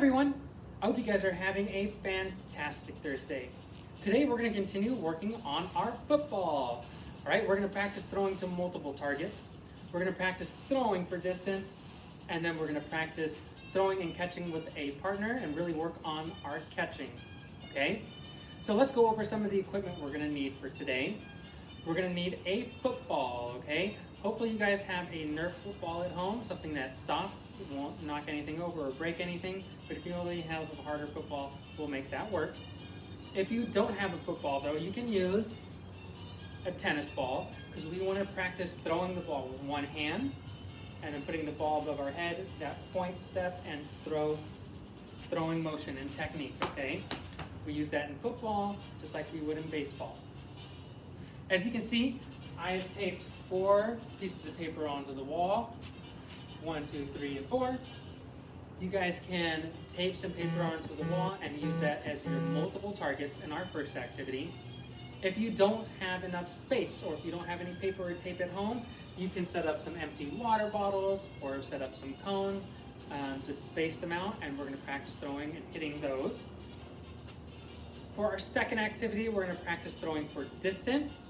everyone, I hope you guys are having a fantastic Thursday. Today we're going to continue working on our football. All right, we're going to practice throwing to multiple targets. We're going to practice throwing for distance, and then we're going to practice throwing and catching with a partner and really work on our catching. Okay, so let's go over some of the equipment we're going to need for today. We're going to need a football, okay? Hopefully you guys have a Nerf football at home, something that's soft, won't knock anything over or break anything, but if you only have a harder football, we'll make that work. If you don't have a football though, you can use a tennis ball, because we want to practice throwing the ball with one hand and then putting the ball above our head, that point, step, and throwing motion and technique, okay? We use that in football just like we would in baseball. As you can see, I have taped 4 pieces of paper onto the wall. 1, 2, 3, and 4. You guys can tape some paper onto the wall and use that as your multiple targets in our first activity. If you don't have enough space, or if you don't have any paper or tape at home, you can set up some empty water bottles or set up some cone to space them out, and we're going to practice throwing and hitting those. For our second activity, we're going to practice throwing for distance.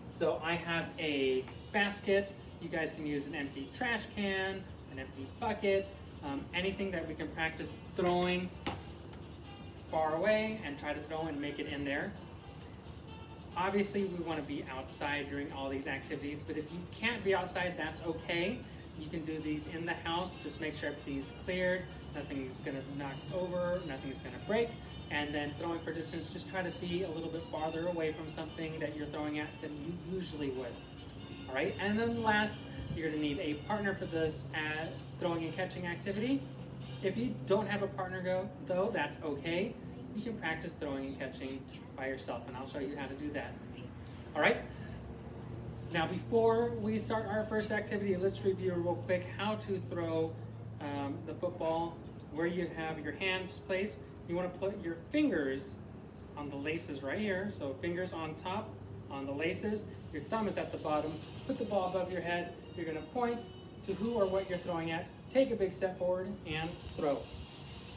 So I have a basket. You guys can use an empty trash can, an empty bucket, anything that we can practice throwing far away and try to throw and make it in there. Obviously, we want to be outside during all these activities, but if you can't be outside, that's okay. You can do these in the house. Just make sure everything's cleared, nothing's going to knock over, nothing's going to break. And then throwing for distance, just try to be a little bit farther away from something that you're throwing at than you usually would. All right, and then last, you're going to need a partner for this throwing and catching activity. If you don't have a partner though, that's okay. You can practice throwing and catching by yourself, and I'll show you how to do that. All right, now before we start our first activity, let's review real quick how to throw the football where you have your hands placed. You want to put your fingers on the laces right here. So fingers on top, on the laces. Your thumb is at the bottom. Put the ball above your head. You're going to point to who or what you're throwing at. Take a big step forward and throw.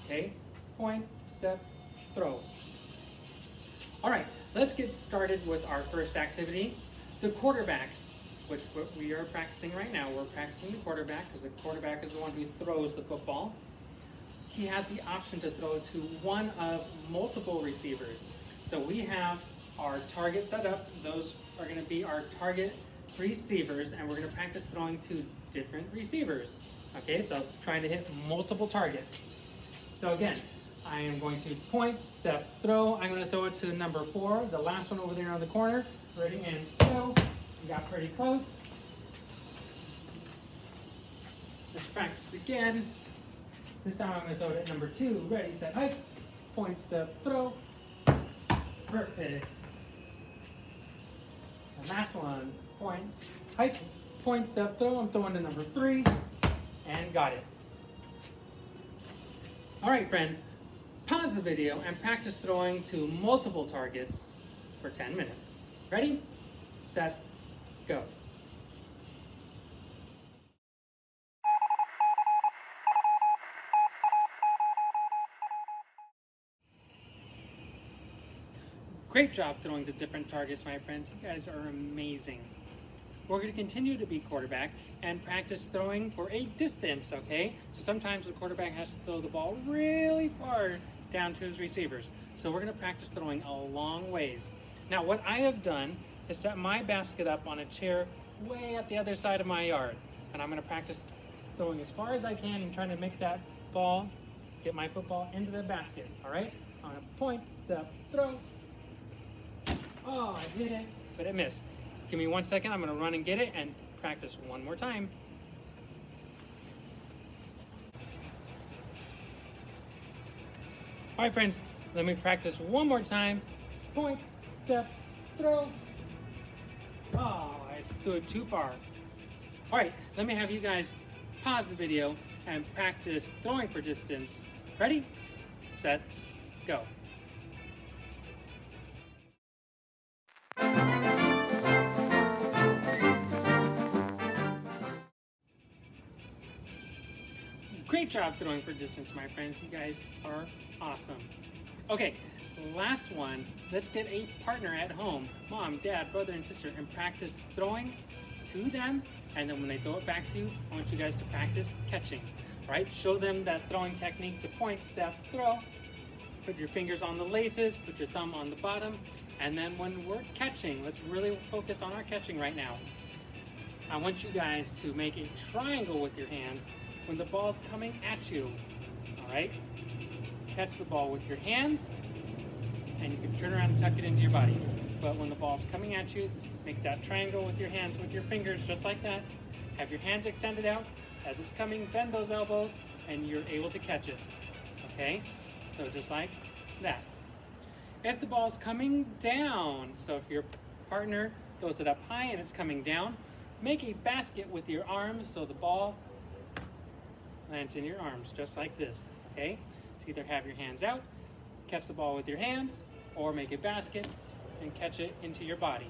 Okay? Point, step, throw. All right, let's get started with our first activity. The quarterback, which we are practicing right now. We're practicing the quarterback because the quarterback is the one who throws the football. He has the option to throw to one of multiple receivers. So we have our target set up. Those are going to be our target receivers, and we're going to practice throwing to different receivers. Okay, so trying to hit multiple targets. So again, I am going to point, step, throw. I'm going to throw it to number 4, the last one over there on the corner. Ready, and go. We got pretty close. Let's practice again. This time I'm going to throw it at number 2. Ready, set, hike. Point, step, throw. Perfect. And last one. Point, hike, point, step, throw. I'm throwing to number 3. And got it. All right, friends. Pause the video and practice throwing to multiple targets for 10 minutes. Ready, set, go. Great job throwing to different targets, my friends. You guys are amazing. We're going to continue to be quarterback and practice throwing for a distance, okay? So sometimes the quarterback has to throw the ball really far down to his receivers. So we're going to practice throwing a long ways. Now what I have done is set my basket up on a chair way at the other side of my yard. And I'm going to practice throwing as far as I can and trying to make that ball, get my football into the basket, all right? I'm going to point, step, throw. Oh, I hit it, but it missed. Give me 1 second. I'm going to run and get it and practice one more time. All right, friends, let me practice one more time. Point, step, throw. Oh, I threw it too far. All right, let me have you guys pause the video and practice throwing for distance. Ready, set, go. Great Great job throwing for distance, my friends. You guys are awesome. Okay, last one. Let's get a partner at home, mom, dad, brother, and sister, and practice throwing to them. And then when they throw it back to you, I want you guys to practice catching. Right? Show them that throwing technique, the point, step, throw. Put your fingers on the laces, put your thumb on the bottom, and then when we're catching, let's really focus on our catching right now. I want you guys to make a triangle with your hands when the ball's coming at you. All right? Catch the ball with your hands, and you can turn around and tuck it into your body. But when the ball's coming at you, make that triangle with your hands, with your fingers, just like that. Have your hands extended out. As it's coming, bend those elbows, and you're able to catch it. Okay? So just like that. If the ball's coming down, so if your partner throws it up high and it's coming down, make a basket with your arms so the ball lands in your arms, just like this. Okay? So either have your hands out, catch the ball with your hands, or make a basket and catch it into your body.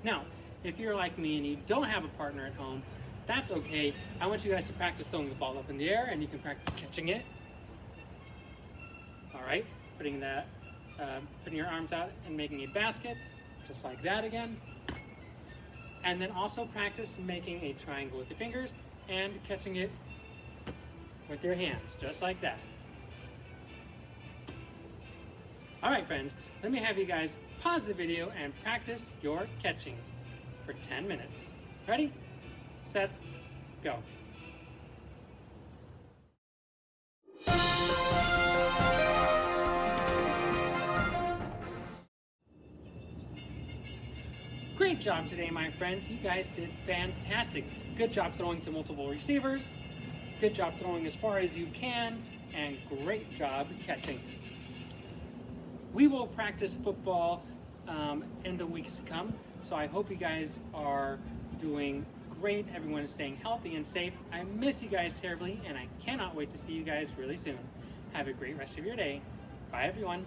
Now, if you're like me and you don't have a partner at home, that's okay. I want you guys to practice throwing the ball up in the air, and you can practice catching it. All right, putting your arms out and making a basket, just like that again. And then also practice making a triangle with your fingers and catching it with your hands, just like that. All right, friends, let me have you guys pause the video and practice your catching for 10 minutes. Ready? Set, go. Great job today, my friends. You guys did fantastic. Good job throwing to multiple receivers. Good job throwing as far as you can. And great job catching. We will practice football in the weeks to come. So I hope you guys are doing great. Everyone is staying healthy and safe. I miss you guys terribly, and I cannot wait to see you guys really soon. Have a great rest of your day. Bye, everyone.